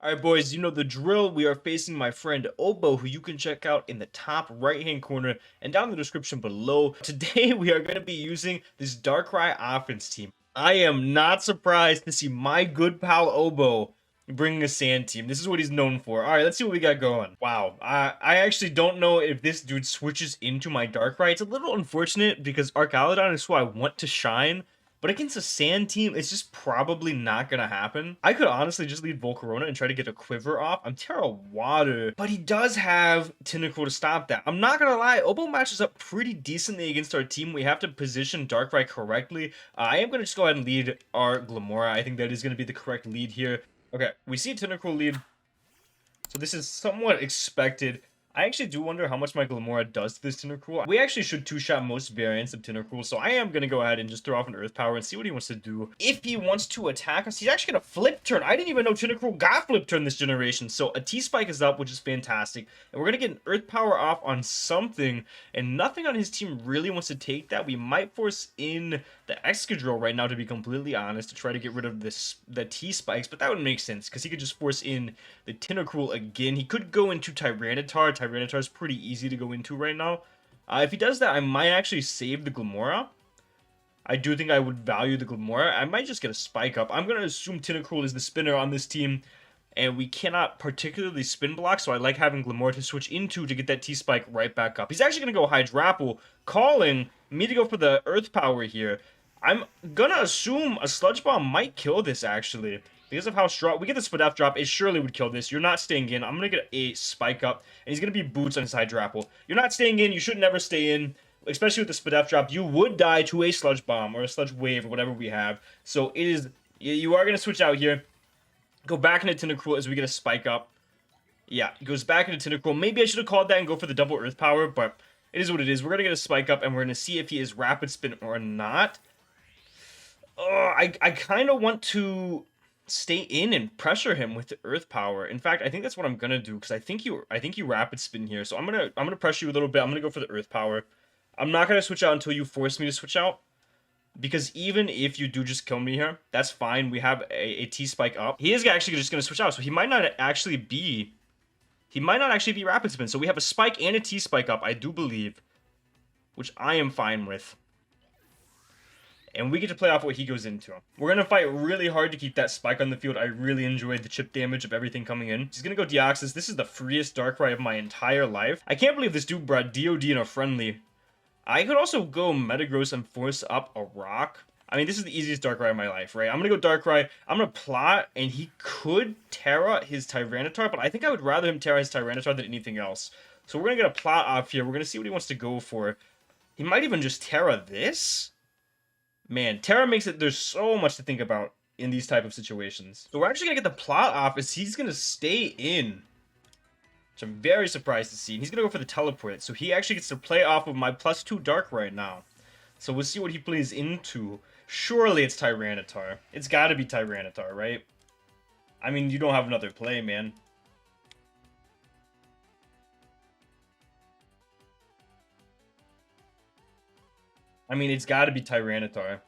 Alright boys, you know the drill. We are facing my friend Obo, who you can check out in the top right hand corner and down in the description below. Today we are going to be using this Darkrai offense team. I am not surprised to see my good pal Obo bringing a sand team. This is what he's known for. Alright, let's see what we got going. Wow, I actually don't know if this dude switches into my Darkrai. It's a little unfortunate because Archaludon is who I want to shine. But against a sand team, it's just probably not gonna happen. I could honestly just lead Volcarona and try to get a quiver off. I'm Terra Water, but he does have Tentacruel to stop that. I'm not gonna lie, Obo matches up pretty decently against our team. We have to position Darkrai correctly. I am gonna just go ahead and lead our Glamora. I think that is gonna be the correct lead here. Okay, we see a Tentacruel lead. So this is somewhat expected. I actually do wonder how much my Glamora does to this Tentacruel. We actually should two-shot most variants of Tentacruel, so I am going to go ahead and just throw off an Earth Power and see what he wants to do. If he wants to attack us, he's actually going to Flip Turn. I didn't even know Tentacruel got Flip Turn this generation, so a T-Spike is up, which is fantastic. And we're going to get an Earth Power off on something, and nothing on his team really wants to take that. We might force in the Excadrill right now, to be completely honest, to try to get rid of the T-Spikes, but that would make sense, because he could just force in the Tentacruel again. He could go into Tyranitar. Tyranitar is pretty easy to go into right now. If he does that, I might actually save the Glamora. I do think I would value the Glamora. I might just get a Spike up. I'm going to assume Tentacruel is the spinner on this team, and we cannot particularly spin block, so I like having Glamora to switch into to get that T-Spike right back up. He's actually going to go Hydrapple, calling me to go for the Earth Power here. I'm going to assume a Sludge Bomb might kill this, actually. Because of how strong... We get the Spadaf drop, it surely would kill this. You're not staying in. I'm going to get a Spike up, and he's going to be Boots on his Hydrapple. You're not staying in. You should never stay in, especially with the Spadaf drop. You would die to a Sludge Bomb or a Sludge Wave or whatever we have. So it is... You are going to switch out here. Go back into Tentacruel as we get a Spike up. Yeah, he goes back into Tentacruel. Maybe I should have called that and go for the double Earth Power, but it is what it is. We're going to get a Spike up, and we're going to see if he is Rapid Spin or not. I kind of want to stay in and pressure him with the Earth Power. In fact, I think that's what I'm gonna do, because I think you Rapid Spin here. So I'm gonna pressure you a little bit. I'm gonna go for the Earth Power. I'm not gonna switch out until you force me to switch out, because even if you do just kill me here, that's fine. We have a T-Spike up. He is actually just gonna switch out, so he might not actually be Rapid Spin. So we have a Spike and a T-Spike up, I do believe, which I am fine with. And we get to play off what he goes into. We're going to fight really hard to keep that Spike on the field. I really enjoyed the chip damage of everything coming in. He's going to go Deoxys. This is the freest Darkrai of my entire life. I can't believe this dude brought DOD in a friendly. I could also go Metagross and force up a Rock. I mean, this is the easiest Darkrai of my life, right? I'm going to go Darkrai. I'm going to plot, and he could Terra his Tyranitar, but I think I would rather him Terra his Tyranitar than anything else. So we're going to get a plot off here. We're going to see what he wants to go for. He might even just Terra this. Man, Terra makes it, there's so much to think about in these type of situations. So we're actually going to get the plot off as he's going to stay in, which I'm very surprised to see. And he's going to go for the teleport. So he actually gets to play off of my +2 Dark right now. So we'll see what he plays into. Surely it's Tyranitar. It's got to be Tyranitar, right? I mean, you don't have another play, man. I mean, it's got to be Tyranitar.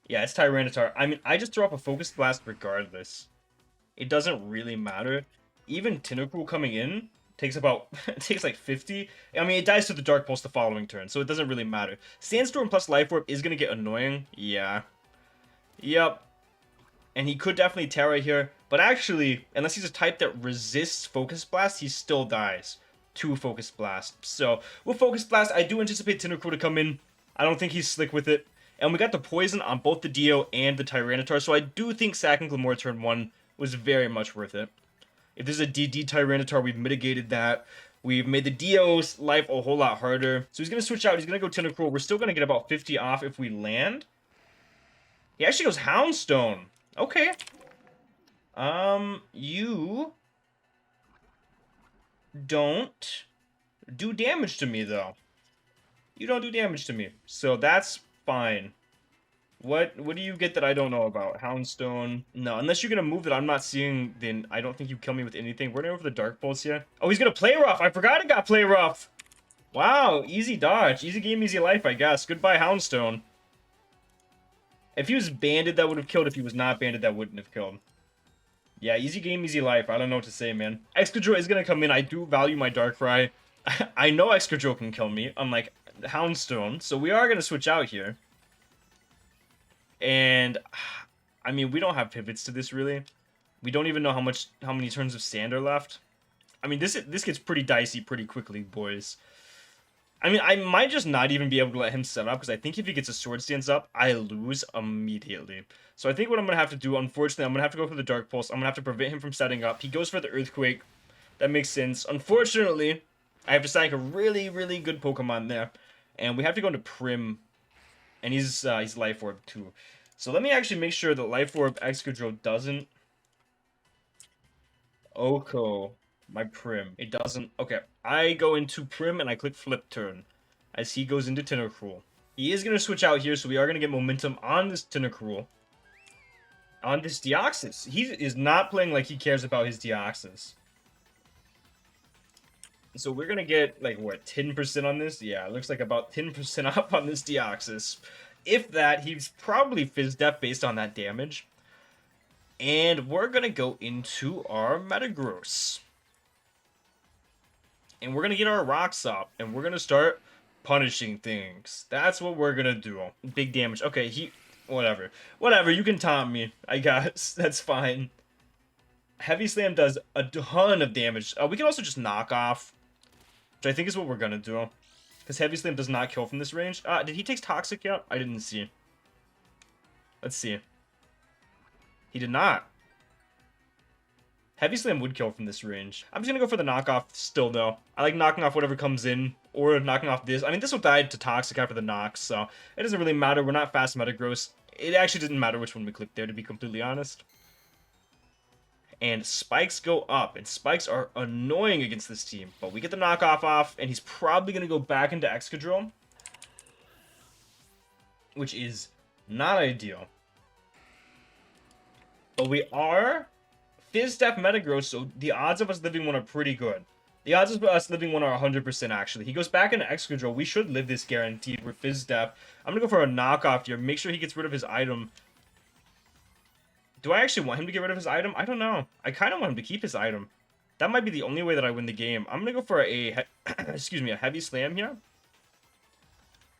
Yeah, it's Tyranitar. I mean, I just throw up a Focus Blast regardless. It doesn't really matter. Even Tentacruel coming in takes about... it takes like 50. I mean, it dies to the Dark Pulse the following turn, so it doesn't really matter. Sandstorm plus Life Orb is going to get annoying. Yeah. Yep. And he could definitely Terra here. But actually, unless he's a type that resists Focus Blast, he still dies to Focus Blast. So, with Focus Blast, I do anticipate Tentacruel to come in. I don't think he's slick with it. And we got the Poison on both the Dio and the Tyranitar, so I do think sacking Glamora turn 1 was very much worth it. If there's a DD Tyranitar, we've mitigated that. We've made the Dio's life a whole lot harder. So he's going to switch out. He's going to go Tentacruel. We're still going to get about 50 off if we land. He actually goes Houndstone. Okay. You don't do damage to me, though. You don't do damage to me, so that's fine. What do you get that I don't know about? Houndstone. No, unless you're gonna move that I'm not seeing, then I don't think you kill me with anything. We're gonna go for the Dark Pulse here. Oh, he's gonna Play Rough. I forgot it got Play Rough. Wow, easy dodge. Easy game, easy life, I guess. Goodbye, Houndstone. If he was banded, that would have killed. If he was not banded, that wouldn't have killed. Yeah, easy game, easy life. I don't know what to say, man. Excadrill is gonna come in. I do value my Darkrai. I know Excadrill can kill me, unlike Houndstone, so we are gonna switch out here. And I mean, we don't have pivots to this really. We don't even know how many turns of sand are left. I mean, this gets pretty dicey pretty quickly, boys. I mean, I might just not even be able to let him set up, because I think if he gets a Sword Stance up, I lose immediately. So I think what I'm going to have to do, unfortunately, I'm going to have to go for the Dark Pulse. I'm going to have to prevent him from setting up. He goes for the Earthquake. That makes sense. Unfortunately, I have to sank a really, really good Pokemon there. And we have to go into Prim. And he's Life Orb too. So let me actually make sure that Life Orb Excadrill doesn't... Oko. My Prim. It doesn't... Okay. I go into Prim and I click Flip Turn as he goes into Tentacruel. He is going to switch out here, so we are going to get momentum on this Tentacruel. On this Deoxys. He is not playing like he cares about his Deoxys. So we're going to get, like, what, 10% on this? Yeah, it looks like about 10% up on this Deoxys. If that, he's probably Fizz Def based on that damage. And we're going to go into our Metagross. And we're going to get our rocks up. And we're going to start punishing things. That's what we're going to do. Big damage. Okay, whatever. Whatever, you can taunt me, I guess. That's fine. Heavy Slam does a ton of damage. We can also just knock off, which I think is what we're going to do. Because Heavy Slam does not kill from this range. Did he take Toxic yet? I didn't see. Let's see. He did not. Heavy Slam would kill from this range. I'm just going to go for the knockoff still, though. I like knocking off whatever comes in, or knocking off this. I mean, this will die to Toxic after the knock, so it doesn't really matter. We're not fast Metagross. It actually didn't matter which one we clicked there, to be completely honest. And spikes go up, and spikes are annoying against this team. But we get the knockoff off, and he's probably going to go back into Excadrill, which is not ideal. But we are Fizz Def Metagross, so the odds of us living one are pretty good. The odds of us living one are 100% actually. He goes back into Excadrill. We should live this guaranteed. We're Fizz Def. I'm going to go for a knockoff here. Make sure he gets rid of his item. Do I actually want him to get rid of his item? I don't know. I kind of want him to keep his item. That might be the only way that I win the game. I'm going to go for a Heavy Slam here.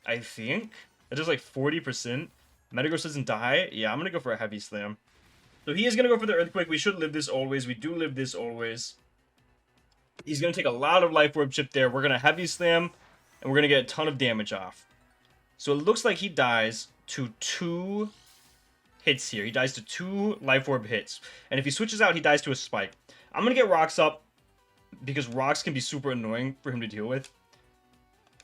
I think. That does like 40%. Metagross doesn't die. Yeah, I'm going to go for a Heavy Slam. So he is going to go for the Earthquake. We should live this always. We do live this always. He's going to take a lot of Life Orb chip there. We're going to Heavy Slam, and we're going to get a ton of damage off. So it looks like he dies to 2 hits here. He dies to 2 Life Orb hits. And if he switches out, he dies to a Spike. I'm going to get Rocks up, because Rocks can be super annoying for him to deal with.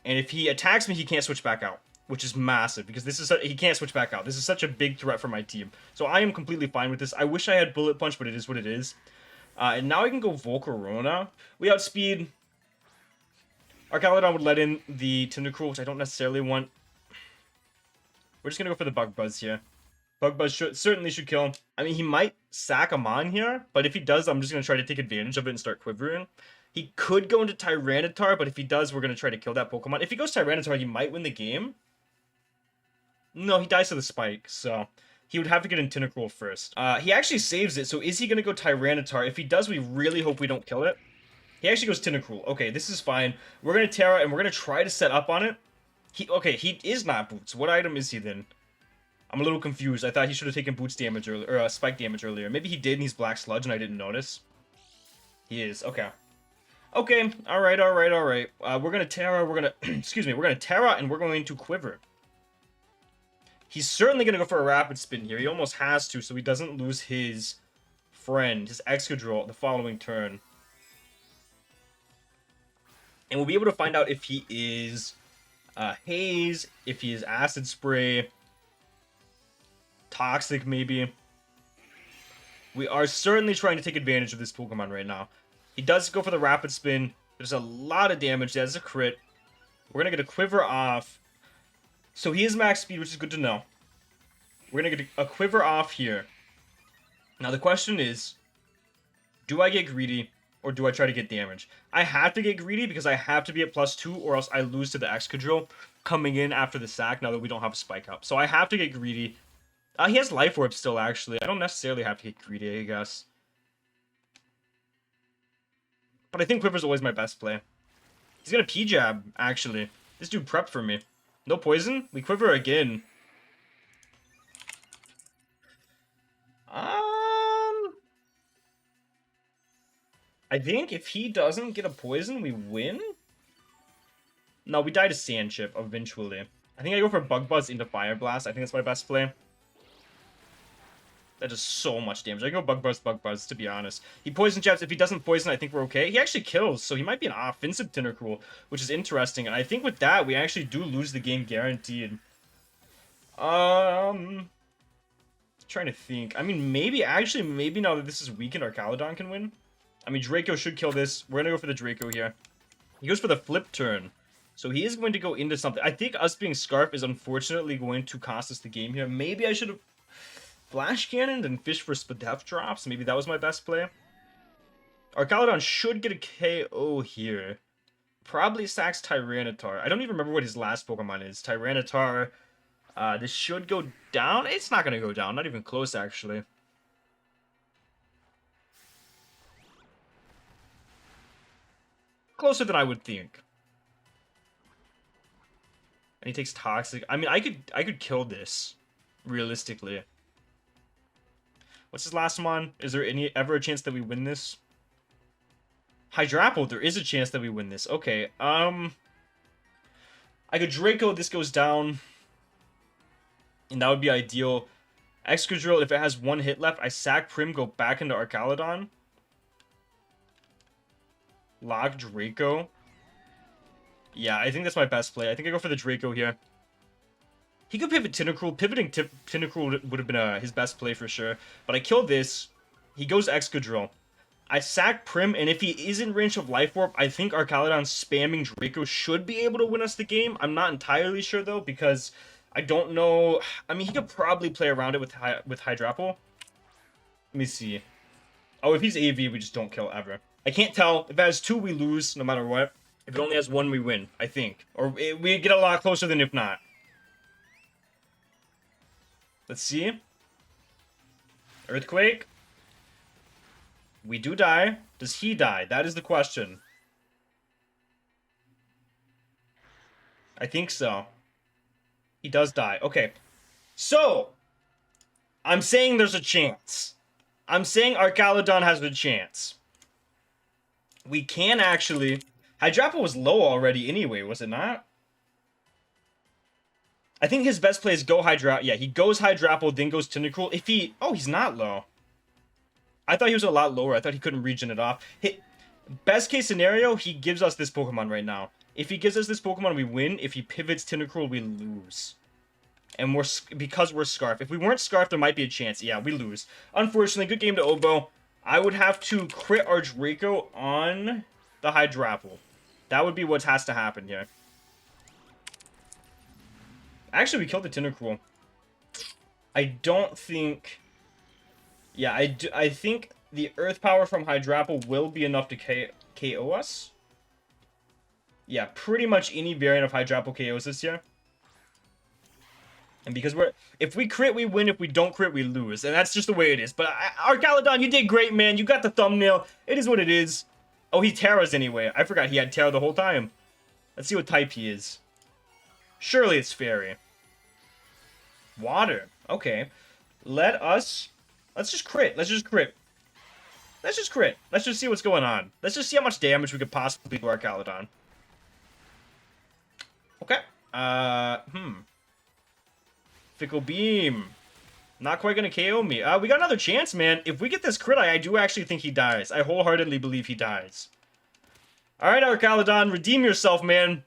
And if he attacks me, he can't switch back out, which is massive, because he can't switch back out. This is such a big threat for my team. So I am completely fine with this. I wish I had Bullet Punch, but it is what it is. And now I can go Volcarona. We outspeed. Archaludon would let in the Tentacruel, which I don't necessarily want. We're just going to go for the Bug Buzz here. Bug Buzz certainly should kill him. I mean, he might sack him on here, but if he does, I'm just going to try to take advantage of it and start quivering. He could go into Tyranitar, but if he does, we're going to try to kill that Pokemon. If he goes Tyranitar, he might win the game. No, he dies to the Spike, so he would have to get in Tentacruel first. He actually saves it, so is he going to go Tyranitar? If he does, we really hope we don't kill it. He actually goes Tentacruel. Okay, this is fine. We're going to Terra, and we're going to try to set up on it. Okay, he is not Boots. What item is he then? I'm a little confused. I thought he should have taken Boots damage earlier, or Spike damage earlier. Maybe he did, and he's Black Sludge, and I didn't notice. He is. Okay. Okay. All right. We're going to Terra. We're going to, excuse me, we're going to Terra, and we're going to Quiver. He's certainly going to go for a Rapid Spin here. He almost has to, so he doesn't lose his friend, his Excadrill, the following turn. And we'll be able to find out if he is Haze, if he is Acid Spray, Toxic maybe. We are certainly trying to take advantage of this Pokemon right now. He does go for the Rapid Spin. There's a lot of damage. That's a crit. We're going to get a Quiver off. So he is max speed, which is good to know. We're going to get a Quiver off here. Now the question is, do I get greedy or do I try to get damage? I have to get greedy because I have to be at +2 or else I lose to the Excadrill coming in after the sack now that we don't have a Spike up. So I have to get greedy. He has Life Orb still, actually. I don't necessarily have to get greedy, I guess. But I think Quiver's always my best play. He's gonna P-jab, actually. This dude prepped for me. No poison? We Quiver again. I think if he doesn't get a poison, we win? No, we die to Sand Chip eventually. I think I go for Bug Buzz into Fire Blast. I think that's my best play. That does so much damage. I go Bug Buzz, to be honest. He Poison Jabs. If he doesn't poison, I think we're okay. He actually kills, so he might be an offensive Tentacruel, which is interesting. And I think with that, we actually do lose the game guaranteed. Trying to think. I mean, maybe now that this is weakened, Archaludon can win. I mean, Draco should kill this. We're gonna go for the Draco here. He goes for the flip turn. So he is going to go into something. I think us being Scarf is unfortunately going to cost us the game here. Maybe I should have Flash Cannoned and fished for Spadef drops. Maybe that was my best play. Archaludon should get a KO here. Probably sacks Tyranitar. I don't even remember what his last Pokemon is. Tyranitar. This should go down. It's not going to go down. Not even close, actually. Closer than I would think. And he takes Toxic. I mean, I could kill this, realistically. What's his last one? Is there ever a chance that we win this? Hydrapple, there is a chance that we win this. Okay, I could Draco, this goes down. And that would be ideal. Excadrill, if it has one hit left, I sack Prim, go back into Archaludon. Lock Draco. Yeah, I think that's my best play. I think I go for the Draco here. He could pivot Tentacruel. Pivoting Tentacruel would have been his best play for sure. But I kill this. He goes Excadrill. I sack Prim, and if he is in range of Life Orb, I think Archaludon spamming Draco should be able to win us the game. I'm not entirely sure, though, because I don't know. I mean, he could probably play around it with Hydrapple. Let me see. Oh, if he's AV, we just don't kill ever. I can't tell. If it has 2, we lose, no matter what. If it only has 1, we win, I think. Or we get a lot closer than if not. Let's see. Earthquake. We do die. Does he die? That is the question. I think so. He does die. Okay. So, I'm saying there's a chance. I'm saying Archaludon has a chance. We can actually... Hydrapple was low already anyway, was it not? I think his best play is go Hydrapple. Yeah, he goes Hydrapple, then goes Tentacruel. If he... Oh, he's not low. I thought he was a lot lower. I thought he couldn't regen it off. Best case scenario, he gives us this Pokemon right now. If he gives us this Pokemon, we win. If he pivots Tentacruel, we lose. And because we're Scarf. If we weren't Scarf, there might be a chance. Yeah, we lose. Unfortunately, good game to Obo. I would have to crit our Draco on the Hydrapple. That would be what has to happen here. Actually, we killed the Tentacruel. I don't think... Yeah, I think the Earth Power from Hydrapple will be enough to KO us. Yeah, pretty much any variant of Hydrapple KOs this year. And because if we crit, we win. If we don't crit, we lose. And that's just the way it is. But Archaludon, you did great, man. You got the thumbnail. It is what it is. Oh, he Terras anyway. I forgot he had Terra the whole time. Let's see what type he is. Surely it's Fairy. Water. Okay. Let's just crit. Let's just crit. Let's just crit. Let's just see what's going on. Let's just see how much damage we could possibly do Archaludon. Okay. Fickle Beam. Not quite gonna KO me. We got another chance, man. If we get this crit, I do actually think he dies. I wholeheartedly believe he dies. Alright, Archaludon, redeem yourself, man.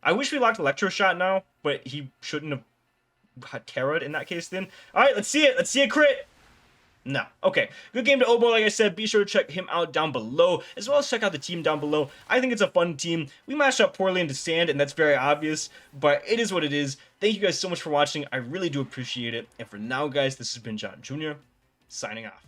I wish we locked Electro Shot now, but he shouldn't have Terra'd in that case then. Alright, let's see it. Let's see a crit. No. Okay. Good game to Obo, like I said. Be sure to check him out down below, as well as check out the team down below. I think it's a fun team. We mashed up poorly into Sand, and that's very obvious, but it is what it is. Thank you guys so much for watching. I really do appreciate it. And for now, guys, this has been John Jr. signing off.